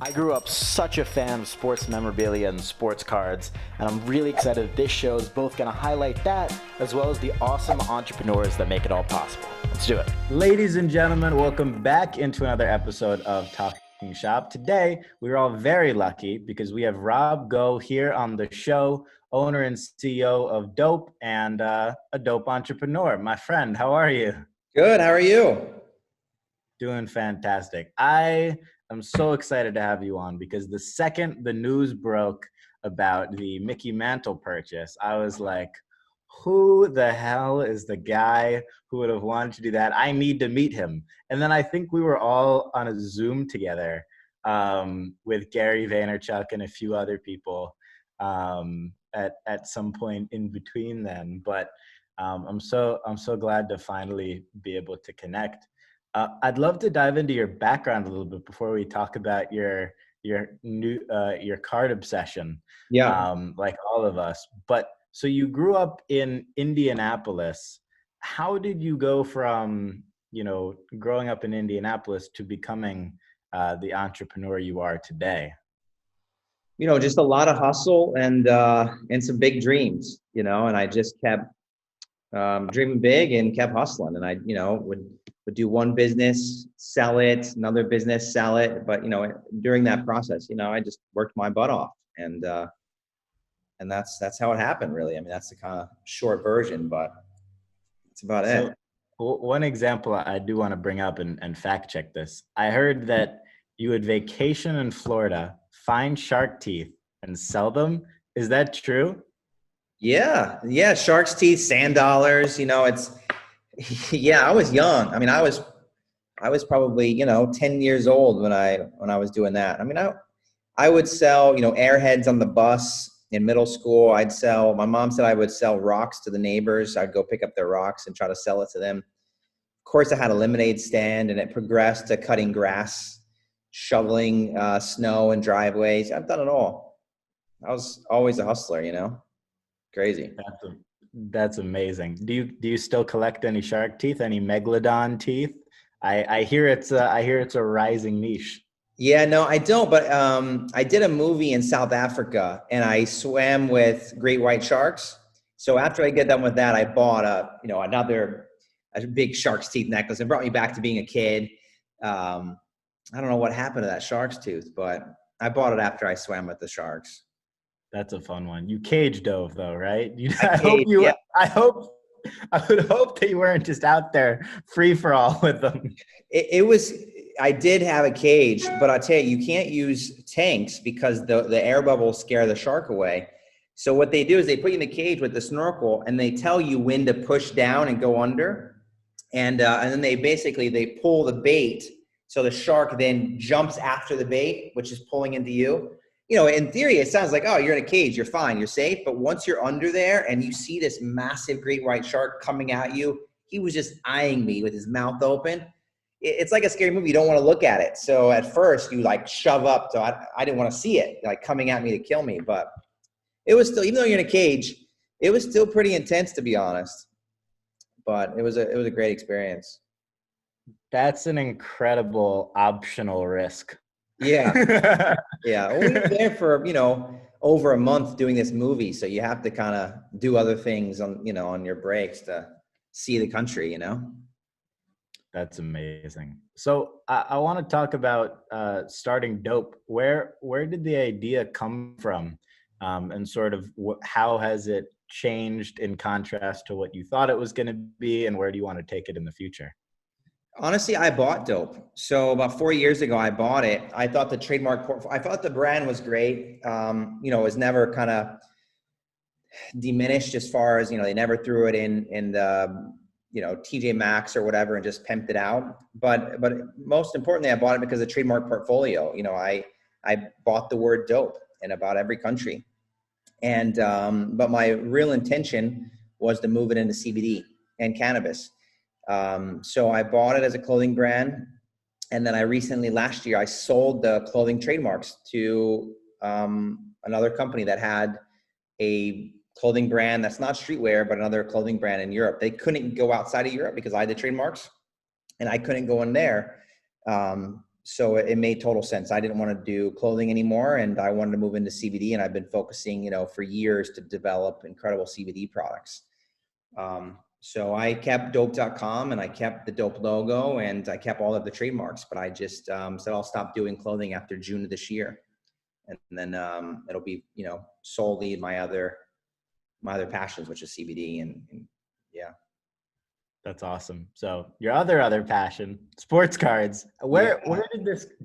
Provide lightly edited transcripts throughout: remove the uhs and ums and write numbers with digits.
I grew up such a fan of sports memorabilia and sports cards, and I'm really excited that this show is both going to highlight that as well as the awesome entrepreneurs that make it all possible. Let's do it. Ladies and gentlemen, welcome back into another episode of Talking Shop. Today, we're all very lucky because we have Rob Gough here on the show, owner and CEO of Dope and a dope entrepreneur. My friend, how are you? Good. How are you? Doing fantastic. I'm so excited to have you on because the second the news broke about the Mickey Mantle purchase, I was like, who the hell is the guy who would have wanted to do that? I need to meet him. And then I think we were all on a Zoom together with Gary Vaynerchuk and a few other people at some point in between then. But I'm so glad to finally be able to connect. I'd love to dive into your background a little bit before we talk about your card obsession, Yeah. like all of us. But so you grew up in Indianapolis. How did you go from, growing up in Indianapolis to becoming the entrepreneur you are today? Just a lot of hustle and some big dreams, and I just kept dreaming big and kept hustling. And I, would do one business, sell it, another business, sell it. But, during that process, I just worked my butt off. And that's how it happened, really. I mean, that's the kind of short version, but it's about So it. one example I do want to bring up and fact check this. I heard that you would vacation in Florida, find shark teeth and sell them. Is that true? Yeah. Yeah. Shark's teeth, sand dollars, yeah, I was young. I mean, I was probably, 10 years old when I was doing that. I mean, I would sell, airheads on the bus in middle school. My mom said I would sell rocks to the neighbors. I'd go pick up their rocks and try to sell it to them. Of course, I had a lemonade stand, and it progressed to cutting grass, shoveling snow in driveways. I've done it all. I was always a hustler, crazy. That's amazing. Do you still collect any shark teeth, any megalodon teeth? I hear it's a rising niche. Yeah, no, I don't. But I did a movie in South Africa, and I swam with great white sharks. So after I get done with that, I bought a big shark's teeth necklace. It brought me back to being a kid. I don't know what happened to that shark's tooth, but I bought it after I swam with the sharks. That's a fun one. You cage dove though, right? I paid, yeah. I would hope that you weren't just out there free for all with them. It was. I did have a cage, but I tell you, you can't use tanks because the air bubbles scare the shark away. So what they do is they put you in the cage with the snorkel, and they tell you when to push down and go under, and then they pull the bait, so the shark then jumps after the bait, which is pulling into you. In theory, it sounds like, oh, you're in a cage, you're fine, you're safe. But once you're under there and you see this massive great white shark coming at you, he was just eyeing me with his mouth open. It's like a scary movie. You don't want to look at it. So at first you like shove up. So I didn't want to see it like coming at me to kill me. But it was still, even though you're in a cage, it was still pretty intense, to be honest. But it was a great experience. That's an incredible optional risk. Yeah. Yeah. Well, we were there for, over a month doing this movie. So you have to kind of do other things on your breaks to see the country, That's amazing. So I want to talk about starting Dope. Where did the idea come from, and sort of how has it changed in contrast to what you thought it was going to be, and where do you want to take it in the future? Honestly, I bought Dope. So about 4 years ago, I bought it. I thought I thought the brand was great. It was never kind of diminished as far as, they never threw it in the, TJ Maxx or whatever and just pimped it out. But most importantly, I bought it because of the trademark portfolio. I bought the word dope in about every country. And, but my real intention was to move it into CBD and cannabis. So I bought it as a clothing brand. And then last year, I sold the clothing trademarks to another company that had a clothing brand that's not streetwear, but another clothing brand in Europe. They couldn't go outside of Europe because I had the trademarks, and I couldn't go in there. So it made total sense. I didn't want to do clothing anymore, and I wanted to move into CBD, and I've been focusing, for years to develop incredible CBD products. So I kept dope.com, and I kept the dope logo, and I kept all of the trademarks, but I just said I'll stop doing clothing after June of this year. And then it'll be, solely my other passions, which is CBD and yeah. That's awesome. So your other passion, sports cards. Where Yeah.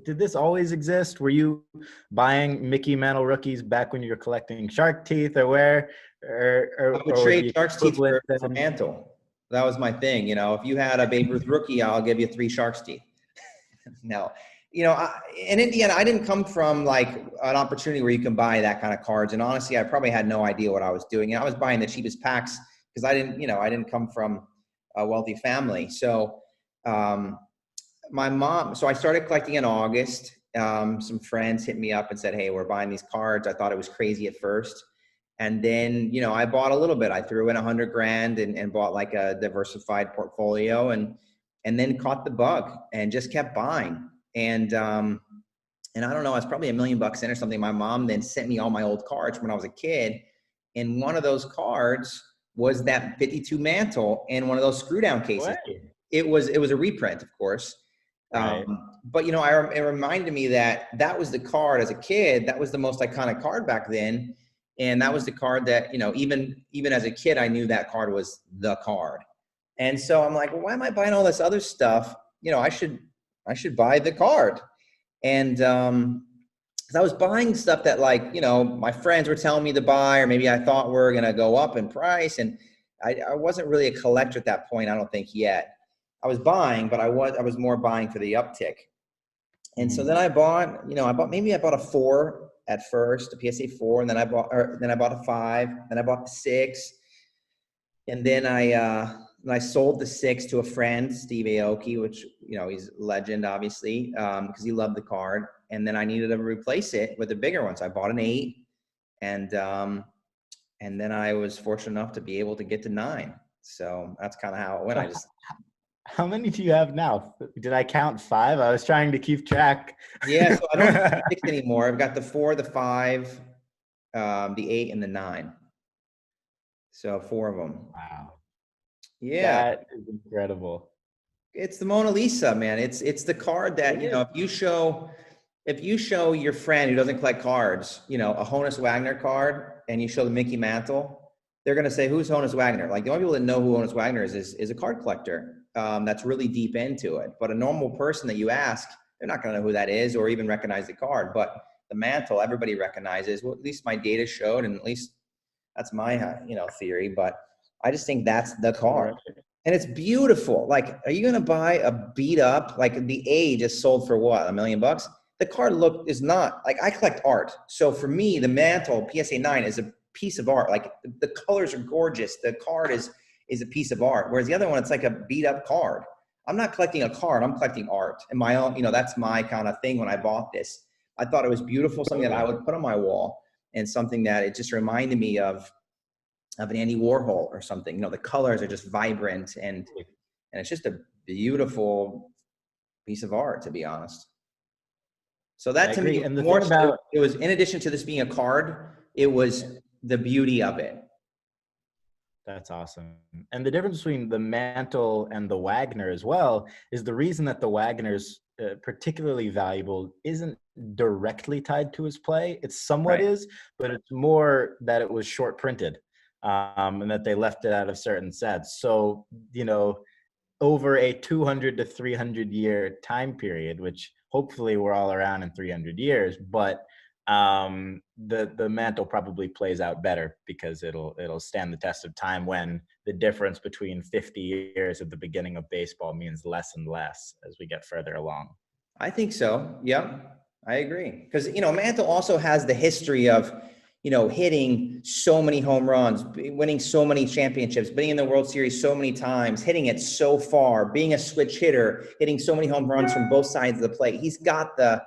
did this always exist? Were you buying Mickey Mantle rookies back when you were collecting shark teeth, or where, I would or was trade the Sharks teeth equivalent for then? Mantle. That was my thing. If you had a Babe Ruth rookie, I'll give you 3 Sharks teeth. No, in Indiana, I didn't come from like an opportunity where you can buy that kind of cards. And honestly, I probably had no idea what I was doing. And I was buying the cheapest packs because I didn't come from a wealthy family. So my mom, so I started collecting in August. Some friends hit me up and said, "Hey, we're buying these cards." I thought it was crazy at first. And then, I bought a little bit. I threw in $100,000 and bought like a diversified portfolio and then caught the bug and just kept buying. And I don't know, I was probably $1 million in or something. My mom then sent me all my old cards when I was a kid. And one of those cards was that 52 Mantle in one of those screw down cases. Way. It was a reprint, of course. Right. But it reminded me that was the card as a kid. That was the most iconic card back then. And that was the card that, even as a kid, I knew that card was the card. And so I'm like, well, why am I buying all this other stuff? I should buy the card. And I was buying stuff that my friends were telling me to buy, or maybe I thought were going to go up in price. And I wasn't really a collector at that point, I don't think yet. I was buying, but I was more buying for the uptick. And so then I bought a 4 at first, a PSA 4, and then I bought a 5, then I bought the 6, and then I sold the 6 to a friend, Steve Aoki, which he's a legend, obviously, because he loved the card. And then I needed to replace it with a bigger one, so I bought an 8, and then I was fortunate enough to be able to get to 9. So that's kind of how it went. How many do you have now? Did I count 5? I was trying to keep track. Yeah, so I don't have 6 anymore. I've got the 4, the 5, the 8, and the 9. So 4 of them. Wow. Yeah, That is incredible. it's the Mona Lisa, man. It's the card that if you show your friend who doesn't collect cards, a Honus Wagner card, and you show the Mickey Mantle, they're gonna say, "Who's Honus Wagner?" Like the only people that know who Honus Wagner is a card collector that's really deep into it. But a normal person that you ask, they're not gonna know who that is or even recognize the card. But the Mantle, everybody recognizes. Well, at least my data showed, and at least that's my theory. But I just think that's the card. And it's beautiful. Like, are you going to buy a beat up, like the age is sold for what, $1 million? The card is not, like, I collect art. So for me, the Mantle PSA 9 is a piece of art. Like the colors are gorgeous. The card is a piece of art. Whereas the other one, it's like a beat up card. I'm not collecting a card. I'm collecting art. And my own, that's my kind of thing when I bought this. I thought it was beautiful, something that I would put on my wall, and something that it just reminded me of an Andy Warhol or something. The colors are just vibrant, and it's just a beautiful piece of art, to be honest. So that to me, And the more thing about it was, in addition to this being a card, it was the beauty of it. That's awesome. And the difference between the Mantle and the Wagner as well is the reason that the Wagner's particularly valuable isn't directly tied to his play. It somewhat is, but it's more that it was short printed. And that they left it out of certain sets. So, over a 200 to 300 year time period, which hopefully we're all around in 300 years, but the Mantle probably plays out better because it'll stand the test of time, when the difference between 50 years at the beginning of baseball means less and less as we get further along. I think so. Yeah, I agree. Because, Mantle also has the history of, hitting so many home runs, winning so many championships, being in the World Series so many times, hitting it so far, being a switch hitter, hitting so many home runs from both sides of the plate. He's got the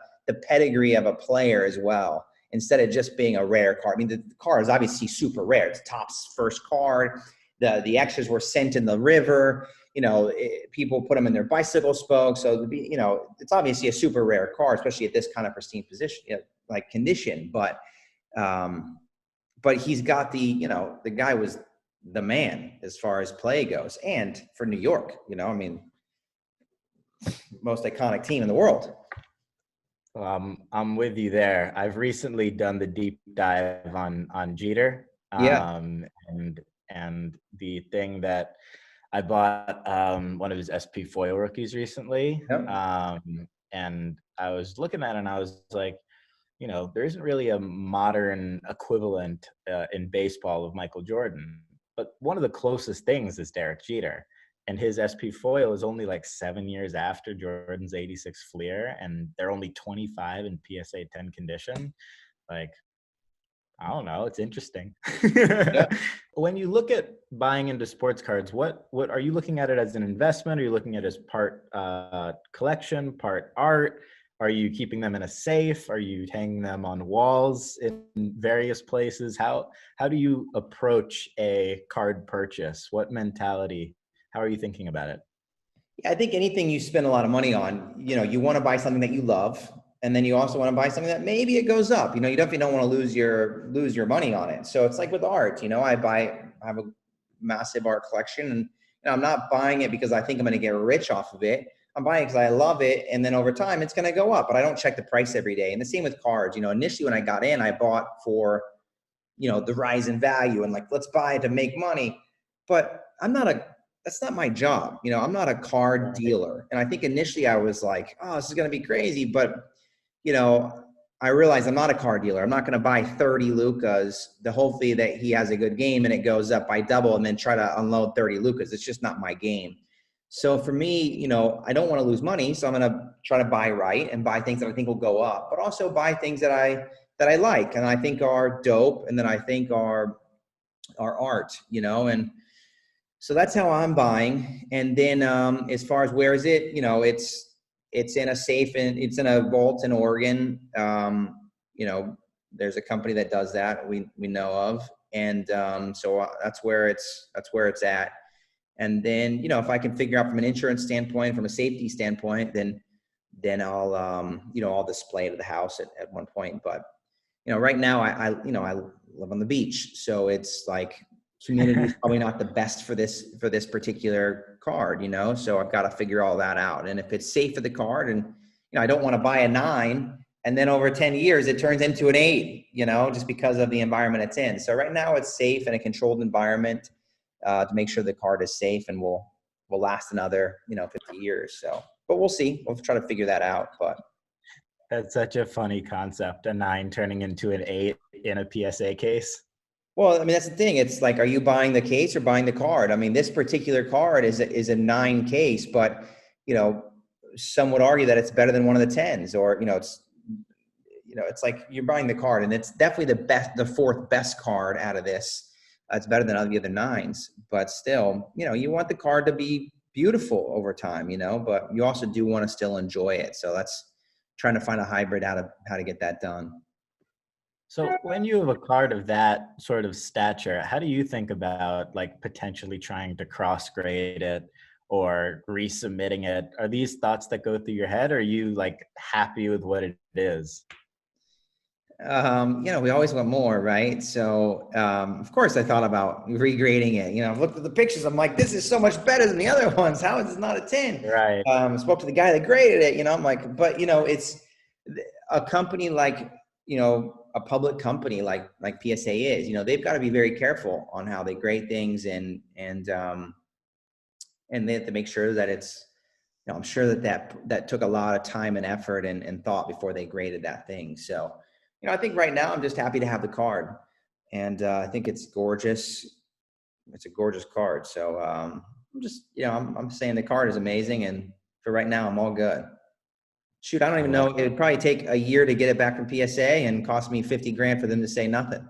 pedigree of a player as well, instead of just being a rare card. I mean, the card is obviously super rare. It's Topps first card. The extras were sent in the river. people put them in their bicycle spokes. So, it's obviously a super rare car, especially at this kind of pristine position, like condition. Um, but he's got the guy was the man as far as play goes. And for New York, most iconic team in the world. I'm with you there. I've recently done the deep dive on Jeter, Yeah. and the thing that I bought one of his SP foil rookies recently, Yep. and I was looking at it and I was like, there isn't really a modern equivalent in baseball of Michael Jordan, but one of the closest things is Derek Jeter. And his SP foil is only like 7 years after Jordan's 86 Fleer, and they're only 25 in PSA 10 condition. Like, I don't know. It's interesting. Yeah. When you look at buying into sports cards, what are you looking at it as an investment? Are you looking at it as part collection, part art? Are you keeping them in a safe? Are you hanging them on walls in various places? How do you approach a card purchase? What mentality? How are you thinking about it? Yeah, I think anything you spend a lot of money on, you want to buy something that you love, and then you also want to buy something that maybe it goes up. You definitely don't want to lose your money on it. So it's like with art. I have a massive art collection, and I'm not buying it because I think I'm going to get rich off of it. I'm buying it because I love it, and then over time it's going to go up. But I don't check the price every day. And the same with cards. Initially when I got in, I bought for the rise in value and like, let's buy it to make money. But that's not my job. I'm not a card Right. dealer. And I think initially I was like, oh, this is going to be crazy. But, you know, I realized I'm not a card dealer. I'm not going to buy 30 Lucas, the hopefully that he has a good game and it goes up by double and then try to unload 30 Lucas. It's just not my game. So for me, I don't want to lose money. So I'm going to try to buy right and buy things that I think will go up, but also buy things that I like and I think are dope and that I think are art, and so that's how I'm buying. And then as far as where is it, it's in a safe and it's in a vault in Oregon. There's a company that does that we know of, and so that's where it's at. And then if I can figure out from an insurance standpoint, from a safety standpoint, then I'll display it at the house at one point. But right now I live on the beach, so it's like humidity is probably not the best for this particular card, so I've got to figure all that out. And if it's safe for the card, and I don't want to buy a 9 and then over 10 years it turns into an 8, just because of the environment it's in. So right now it's safe in a controlled environment to make sure the card is safe and will last another 50 years. So but we'll see, we'll try to figure that out. But That's such a funny concept, a 9 turning into an 8 in a PSA case. well, I mean, that's the thing. It's like, are you buying the case or buying the card? I mean, this particular card is a 9 case, but you know, some would argue that it's better than one of the 10s, or it's like you're buying the card, and it's definitely the fourth best card out of this. It's better than the other 9s, but still, you want the card to be beautiful over time, but you also do want to still enjoy it. So that's trying to find a hybrid how to get that done. So when you have a card of that sort of stature, how do you think about like potentially trying to cross grade it or resubmitting it? Are these thoughts that go through your head, or are you like happy with what it is? We always want more, right? So, of course, I thought about regrading it. I've looked at the pictures. I'm like, this is so much better than the other ones. How is this not a 10? Right. Spoke to the guy that graded it. I'm like, but it's a company like, a public company like PSA is. They've got to be very careful on how they grade things, and they have to make sure that it's. I'm sure that took a lot of time and effort and thought before they graded that thing. So, I think right now I'm just happy to have the card, and I think it's gorgeous. It's a gorgeous card. So I'm just, I'm saying the card is amazing, and for right now I'm all good. Shoot, I don't I even love know. It would probably take a year to get it back from PSA and cost me 50 grand for them to say nothing.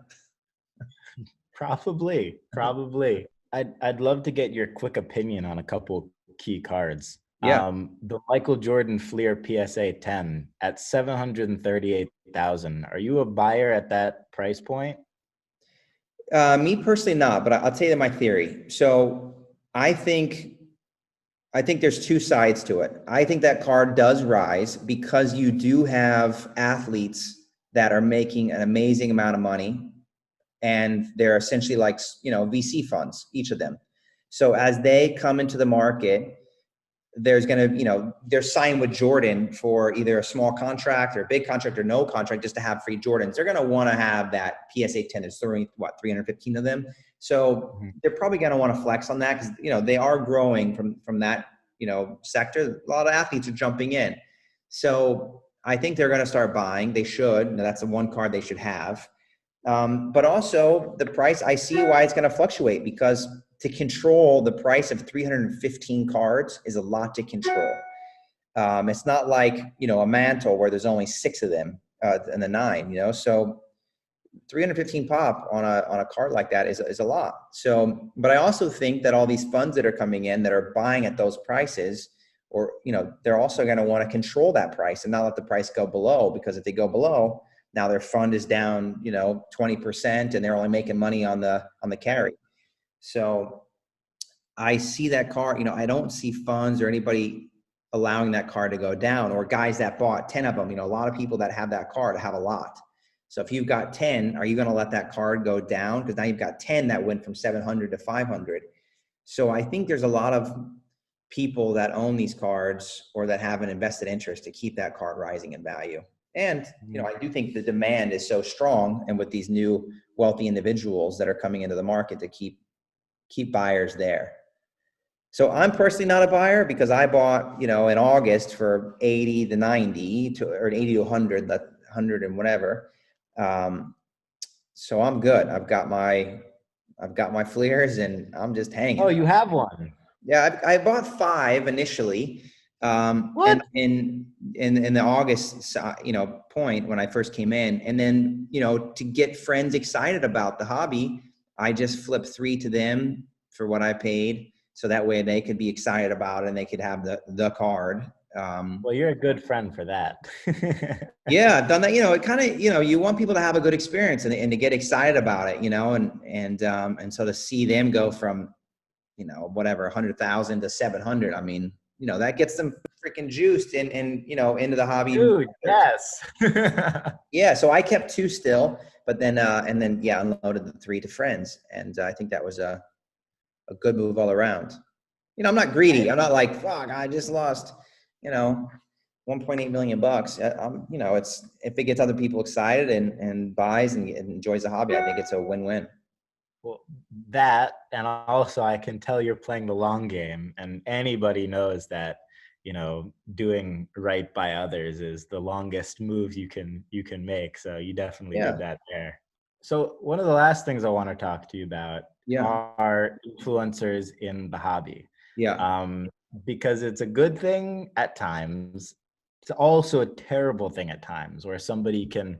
Probably. I'd love to get your quick opinion on a couple key cards. Yeah. The Michael Jordan Fleer PSA 10 at 738,000. Are you a buyer at that price point? Me personally, not, but I'll tell you my theory. So I think I think there's two sides to it. I think that card does rise because you do have athletes that are making an amazing amount of money, and they're essentially like, VC funds, each of them. So as they come into the market, there's going to, they're signed with Jordan for either a small contract or a big contract or no contract just to have free Jordans. They're going to want to have that PSA 10. There's 315 of them. So Mm-hmm. they're probably going to want to flex on that because, they are growing from that, sector. A lot of athletes are jumping in. So I think they're going to start buying. They should. Now, that's the one card they should have. But also the price, I see why it's going to fluctuate, because to control the price of 315 cards is a lot to control. It's not like, a Mantle where there's only 6 of them in the 9, so 315 pop on a card like that is a lot. So, but I also think that all these funds that are coming in that are buying at those prices, or, they're also going to want to control that price and not let the price go below, because if they go below, now their fund is down, 20%, and they're only making money on the carry. So I see that card, I don't see funds or anybody allowing that card to go down, or guys that bought 10 of them. A lot of people that have that card have a lot. So if you've got 10, are you going to let that card go down? Because now you've got 10 that went from 700 to 500. So I think there's a lot of people that own these cards or that have an invested interest to keep that card rising in value. And, I do think the demand is so strong, and with these new wealthy individuals that are coming into the market, to keep buyers there. So I'm personally not a buyer, because I bought, in August for 80 to 90 or 80 to 100, 100 and whatever. So I'm good. I've got my Fleers, and I'm just hanging. Oh, you have one. Yeah, I bought 5 initially, What? and in the August, point when I first came in, and then, to get friends excited about the hobby, I just flipped 3 to them for what I paid, so that way they could be excited about it and they could have the card. Well, you're a good friend for that. Yeah, I've done that. It kind of, you want people to have a good experience and to get excited about it, and so to see them go from, whatever, 100,000 to 700. I mean, that gets them freaking juiced and, into the hobby. Dude, yes. Yeah. So I kept 2 still, but then, yeah, unloaded the 3 to friends. And I think that was a good move all around. I'm not greedy. I'm not like, fuck, I just lost, 1.8 million bucks. It's, if it gets other people excited and buys and enjoys the hobby, I think it's a win-win. Well, that, and also I can tell you're playing the long game, and anybody knows that, doing right by others is the longest move you can make. So you definitely Yeah. did that there. So one of the last things I want to talk to you about Yeah. are influencers in the hobby. Yeah. Because it's a good thing at times. It's also a terrible thing at times, where somebody can,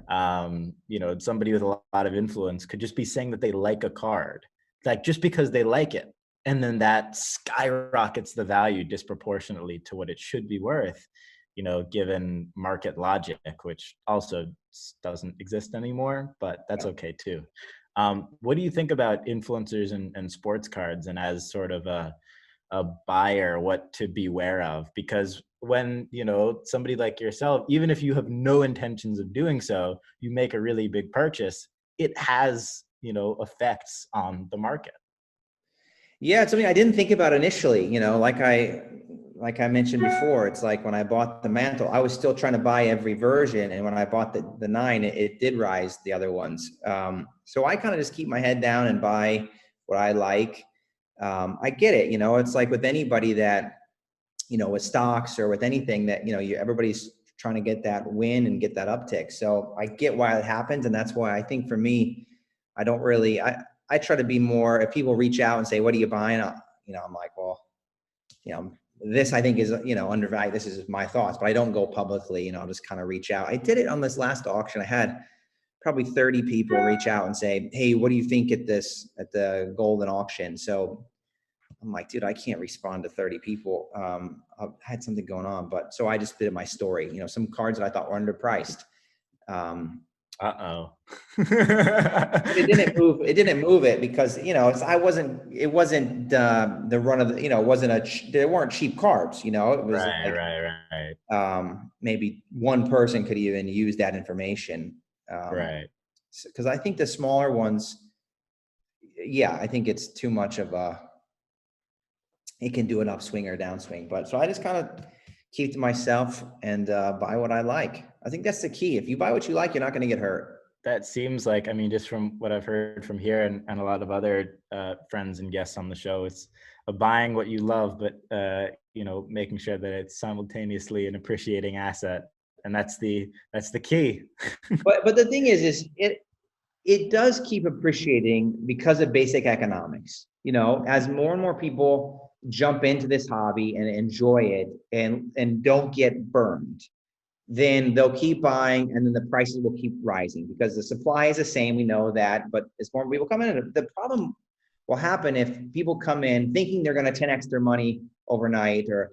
somebody with a lot of influence could just be saying that they like a card, like just because they like it. And then that skyrockets the value disproportionately to what it should be worth, given market logic, which also doesn't exist anymore, but that's okay too. What do you think about influencers and sports cards, and as sort of a buyer, what to beware of? Because when somebody like yourself, even if you have no intentions of doing so, you make a really big purchase, it has effects on the market. Yeah, it's something I didn't think about initially. Like I mentioned before, it's like when I bought the Mantle, I was still trying to buy every version, and when I bought the 9, it did rise the other ones. So I kind of just keep my head down and buy what I like. I get it. It's like with anybody that, with stocks or with anything that, everybody's trying to get that win and get that uptick. So I get why it happens, and that's why I think for me, I don't really. I try to be more, if people reach out and say, what are you buying? I'm like, well, this I think is, undervalued. This is my thoughts, but I don't go publicly, I'll just kind of reach out. I did it on this last auction. I had probably 30 people reach out and say, hey, what do you think at the golden auction? So I'm like, dude, I can't respond to 30 people. I had something going on, but so I just did my story, some cards that I thought were underpriced. Uh-oh. But it didn't move. It didn't move it because I wasn't. It wasn't the run of the. It wasn't there weren't cheap carbs. It was Right, like right, right, maybe one person could even use that information. right. Because I think the smaller ones, yeah, I think it's too much of a. It can do an upswing or downswing, but so I just kind of keep to myself and buy what I like. I think that's the key. If you buy what you like, you're not going to get hurt. That seems like, I mean, just from what I've heard from here and a lot of other friends and guests on the show, it's buying what you love, but making sure that it's simultaneously an appreciating asset, and that's the key. But the thing is it does keep appreciating because of basic economics. As more and more people jump into this hobby and enjoy it and don't get burned, then they'll keep buying, and then the prices will keep rising because the supply is the same. We know that, but as more people come in, the problem will happen if people come in thinking they're going to 10x their money overnight, or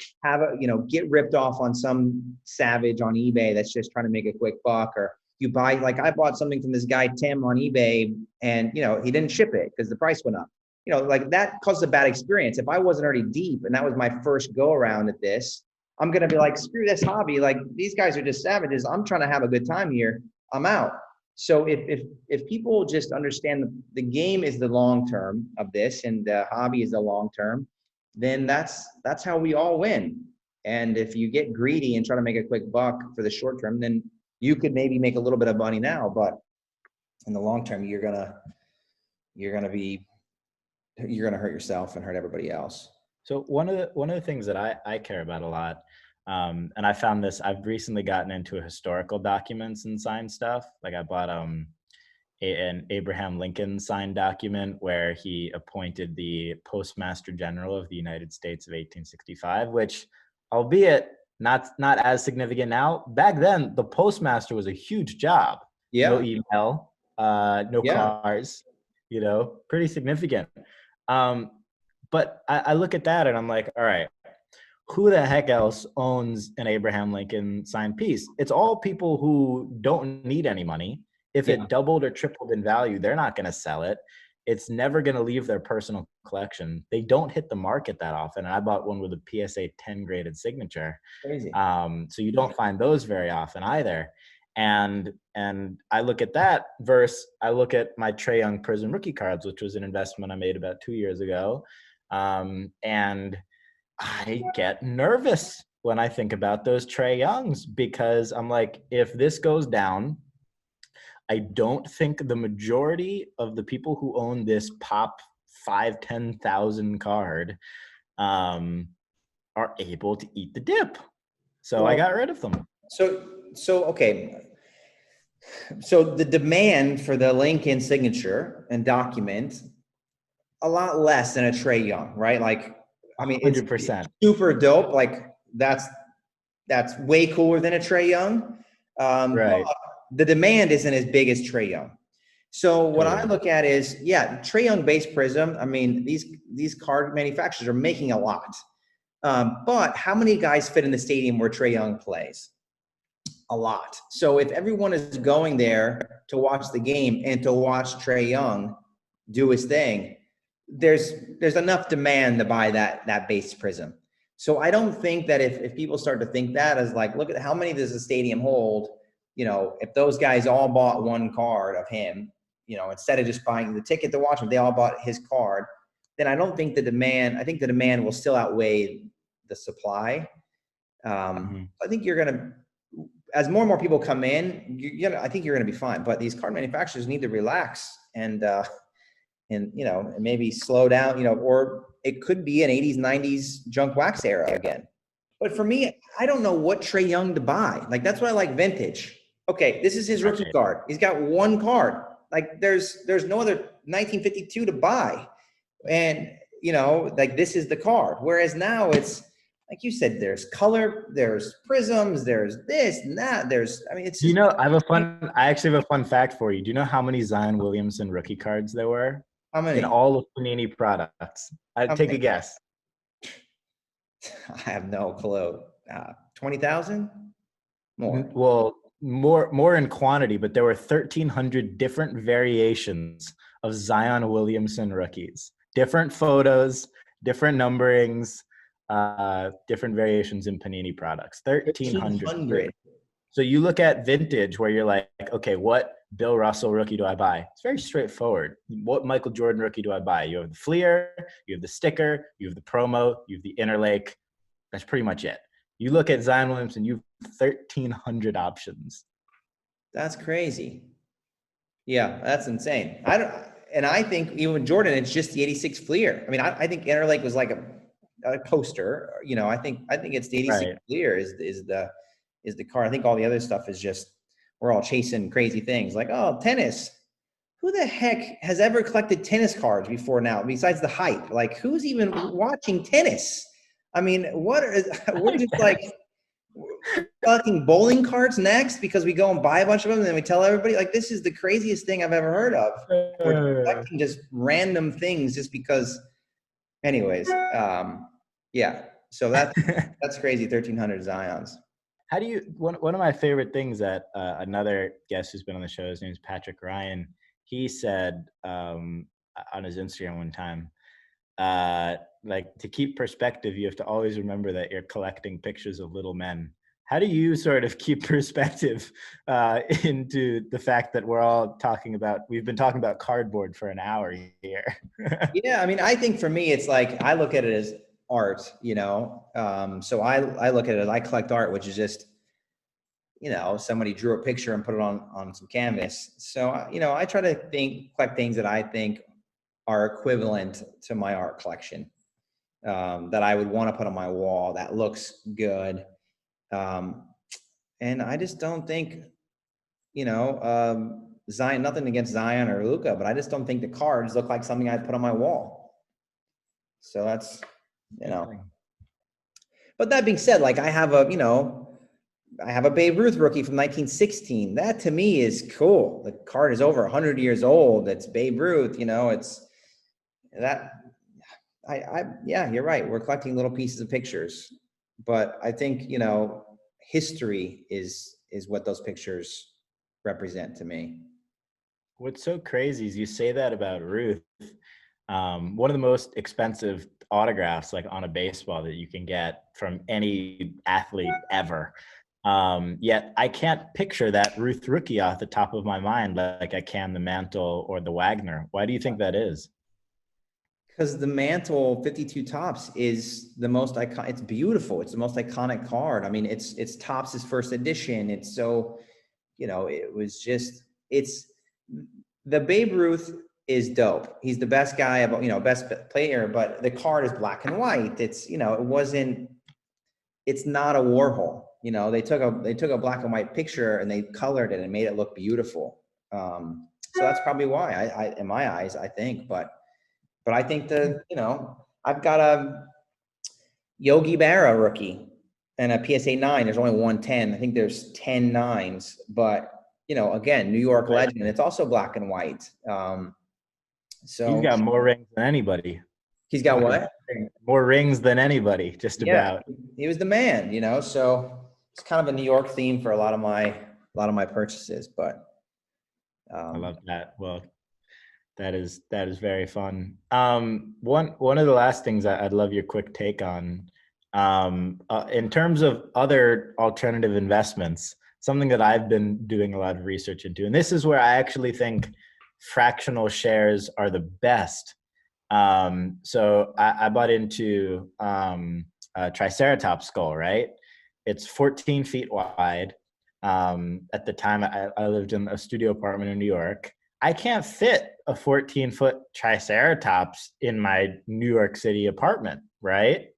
get ripped off on some savage on eBay that's just trying to make a quick buck. Or you buy, like I bought something from this guy Tim on eBay, and he didn't ship it because the price went up. Like that caused a bad experience. If I wasn't already deep and that was my first go around at this, I'm going to be like, screw this hobby. Like, these guys are just savages. I'm trying to have a good time here. I'm out. So if people just understand the game is the long term of this, and the hobby is the long term, then that's how we all win. And if you get greedy and try to make a quick buck for the short term, then you could maybe make a little bit of money now, but in the long term, you're gonna hurt yourself and hurt everybody else. So one of the things that I care about a lot, and I found this, I've recently gotten into historical documents and signed stuff. Like I bought an Abraham Lincoln signed document where he appointed the Postmaster General of the United States of 1865, which, albeit not as significant now, back then the postmaster was a huge job. No Yeah. email, no Yeah. cars, pretty significant. But I look at that and I'm like, all right, who the heck else owns an Abraham Lincoln signed piece? It's all people who don't need any money. If it doubled or tripled in value, they're not going to sell it. It's never going to leave their personal collection. They don't hit the market that often. And I bought one with a PSA 10 graded signature. Crazy. So you don't find those very often either. And I look at that versus I look at my Trae Young Prism rookie cards, which was an investment I made about 2 years ago. And I get nervous when I think about those Trae Youngs, because I'm like, if this goes down, I don't think the majority of the people who own this pop 5,000-10,000 card are able to eat the dip. So I got rid of them. So okay. So the demand for the Lincoln signature and document, a lot less than a Trae Young, right? Like, I mean, it's 100%. super dope. Like that's way cooler than a Trae Young. Right. But the demand isn't as big as Trae Young. So what I look at is, Trae Young base Prism. I mean, these card manufacturers are making a lot. But how many guys fit in the stadium where Trae Young plays? A lot. So if everyone is going there to watch the game and to watch Trae Young do his thing, there's enough demand to buy that base Prism. So I don't think that if people start to think that as like, look at how many does the stadium hold? If those guys all bought one card of him, instead of just buying the ticket to watch him, they all bought his card, then I don't think I think the demand will still outweigh the supply. I think you're going to, as more and more people come in, I think you're going to be fine. But these card manufacturers need to relax and maybe slow down, or it could be an 80s, 90s junk wax era again. But for me, I don't know what Trae Young to buy. Like, that's why I like vintage. Okay, this is his rookie card. He's got one card. Like, there's no other 1952 to buy. And, like, this is the card. Whereas now it's, like you said, there's color, there's prisms, there's this and that. It's. I actually have a fun fact for you. Do you know how many Zion Williamson rookie cards there were? How many? In all of Panini products? I'd take a guess. I have no clue. 20,000? More. Well, more in quantity, but there were 1,300 different variations of Zion Williamson rookies, different photos, different numberings, different variations in Panini products. 1,300. 1,500. So you look at vintage where you're like, okay, what Bill Russell rookie do I buy? It's very straightforward. What Michael Jordan rookie do I buy? You have the Fleer, you have the sticker, you have the promo, you have the Interlake. That's pretty much it. You look at Zion Williamson, you have 1,300 options. That's crazy. Yeah, that's insane. I think even Jordan, it's just the 86 Fleer. I mean, I think Interlake was like a coaster. You know, I think it's the 86 Right. Fleer is the car. I think all the other stuff is just, we're all chasing crazy things like, oh, tennis. Who the heck has ever collected tennis cards before now, besides the hype? Like, who's even watching tennis? I mean, we're just like collecting bowling cards next because we go and buy a bunch of them and then we tell everybody. Like, this is the craziest thing I've ever heard of. We're collecting just random things just because. Anyways, yeah. So that's crazy. 1,300 Zions. How do you, one of my favorite things that another guest who's been on the show, his name is Patrick Ryan, he said on his Instagram one time, like, to keep perspective, you have to always remember that you're collecting pictures of little men. How do you sort of keep perspective into the fact that we've been talking about cardboard for an hour here? Yeah, I mean, I think for me, it's like, I look at it as art, you know? So I look at it, I collect art, which is just, you know, somebody drew a picture and put it on some canvas. So, you know, I try to collect things that I think are equivalent to my art collection, that I would want to put on my wall, that looks good. And I just don't think, you know, Zion, nothing against Zion or Luca, but I just don't think the cards look like something I'd put on my wall. So that's, you know, but that being said, like, I have a Babe Ruth rookie from 1916. That to me is cool. The card is over 100 years old. It's Babe Ruth, you know, it's that. Yeah, you're right. We're collecting little pieces of pictures, but I think, you know, history is what those pictures represent to me. What's so crazy is you say that about Ruth. One of the most expensive autographs, like on a baseball, that you can get from any athlete ever. Yet I can't picture that Ruth rookie off the top of my mind like I can the Mantle or the Wagner. Why do you think that is? Because the Mantle 52 Tops is the most iconic. It's beautiful. It's the most iconic card. I mean, it's Topps' first edition. It's so, you know, it was just, it's, the Babe Ruth is dope. He's the best guy, you know, best player, but the card is black and white. It's, you know, it's not a Warhol. You know, they took a black and white picture and they colored it and made it look beautiful. So that's probably why I in my eyes, I think, but I think you know, I've got a Yogi Berra rookie and a PSA 9. There's only 110. I think there's 10 nines, but, you know, again, New York legend. It's also black and white. He's So got more rings than anybody. he's got what? More rings than anybody, just Yeah, about. he was the man, you know. So it's kind of a New York theme for a lot of my purchases, but I love that. Well, that is very fun. One of the last things I'd love your quick take on, in terms of other alternative investments, something that I've been doing a lot of research into, and this is where I actually think fractional shares are the best. So I bought into a Triceratops skull, right? It's 14 feet wide. At the time, I lived in a studio apartment in New York. I can't fit a 14-foot Triceratops in my New York City apartment, right?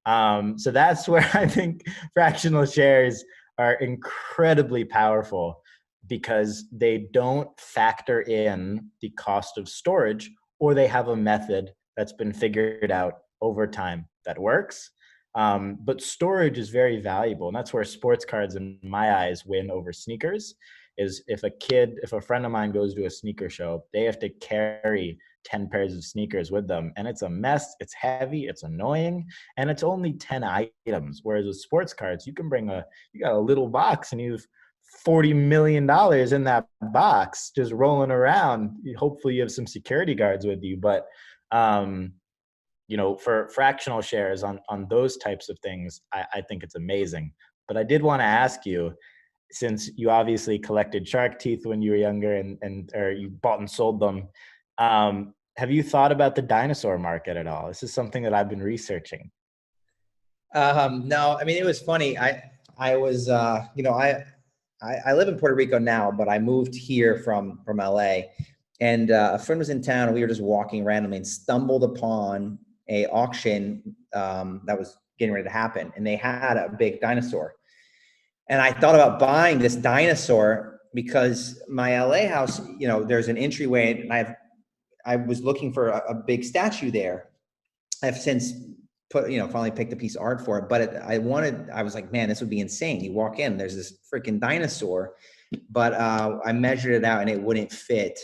So that's where I think fractional shares are incredibly powerful, because they don't factor in the cost of storage, or they have a method that's been figured out over time that works. But storage is very valuable, and that's where sports cards, in my eyes, win over sneakers. Is if a friend of mine goes to a sneaker show, they have to carry 10 pairs of sneakers with them, and it's a mess. It's heavy, it's annoying, and it's only 10 items. Whereas with sports cards, you got a little box and you've $40 million in that box just rolling around. Hopefully you have some security guards with you, but for fractional shares on those types of things, I think it's amazing. But I did want to ask you, since you obviously collected shark teeth when you were younger and or you bought and sold them, have you thought about the dinosaur market at all? This is something that I've been researching. No, I mean, it was funny. I was, I live in Puerto Rico now, but I moved here from LA, and a friend was in town, and we were just walking randomly and stumbled upon a auction that was getting ready to happen, and they had a big dinosaur. And I thought about buying this dinosaur because my LA house, there's an entryway, and I was looking for a big statue there. I've since finally picked a piece of art for it, but I was like, man, this would be insane. You walk in, there's this freaking dinosaur, but I measured it out and it wouldn't fit.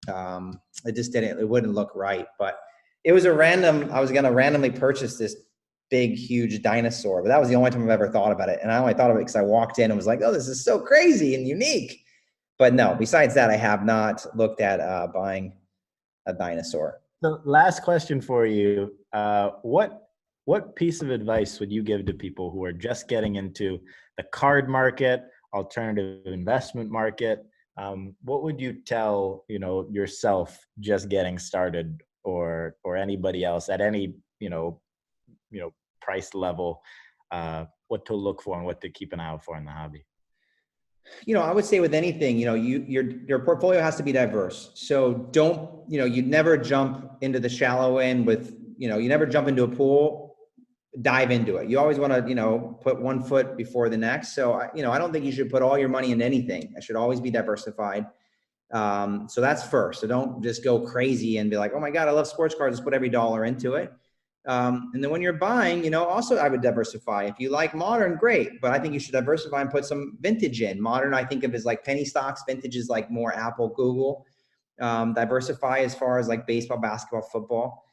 It wouldn't look right, but it was I was going to randomly purchase this big, huge dinosaur, but that was the only time I've ever thought about it. And I only thought of it because I walked in and was like, oh, this is so crazy and unique. But no, besides that, I have not looked at buying a dinosaur. So last question for you. What piece of advice would you give to people who are just getting into the card market, alternative investment market? What would you tell, yourself just getting started, or anybody else at any, price level, what to look for and what to keep an eye out for in the hobby? I would say with anything, your portfolio has to be diverse. So don't, you never jump into the shallow end with, you never jump into a pool, dive into it. You always want to, put one foot before the next. So, I don't think you should put all your money in anything. It should always be diversified. So that's first. So don't just go crazy and be like, oh my God, I love sports cards. Let's put every dollar into it. And then when you're buying, also I would diversify. If you like modern, great, but I think you should diversify and put some vintage in. Modern, I think of as like penny stocks. Vintage is like more Apple, Google. Diversify as far as like baseball, basketball, football.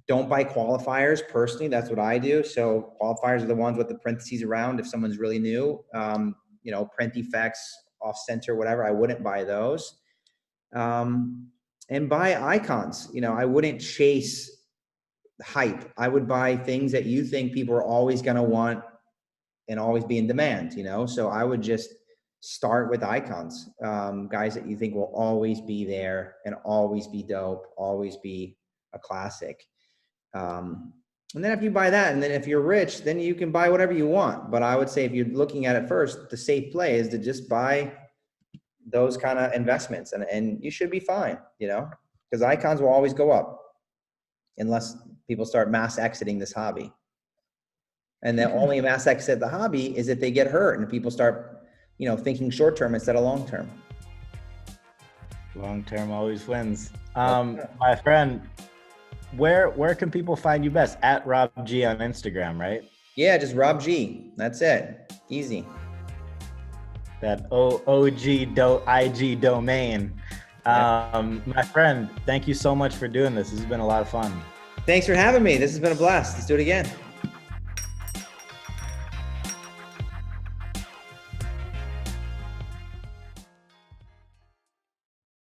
Don't buy qualifiers. Personally, that's what I do. So qualifiers are the ones with the parentheses around if someone's really new. Print defects, off center, whatever. I wouldn't buy those. And buy icons. I wouldn't chase hype. I would buy things that you think people are always going to want and always be in demand, so I would just start with icons, guys that you think will always be there and always be dope, always be a classic. And then if you buy that, and then if you're rich, then you can buy whatever you want. But I would say if you're looking at it first, the safe play is to just buy those kind of investments, and you should be fine, because icons will always go up unless people start mass exiting this hobby. And the only mass exit the hobby is if they get hurt and people start, thinking short-term instead of long-term. Long-term always wins. My friend, where can people find you best? At Rob G on Instagram, right? Yeah, just Rob G. That's it. Easy. That IG domain. My friend, thank you so much for doing this. This has been a lot of fun. Thanks for having me. This has been a blast. Let's do it again.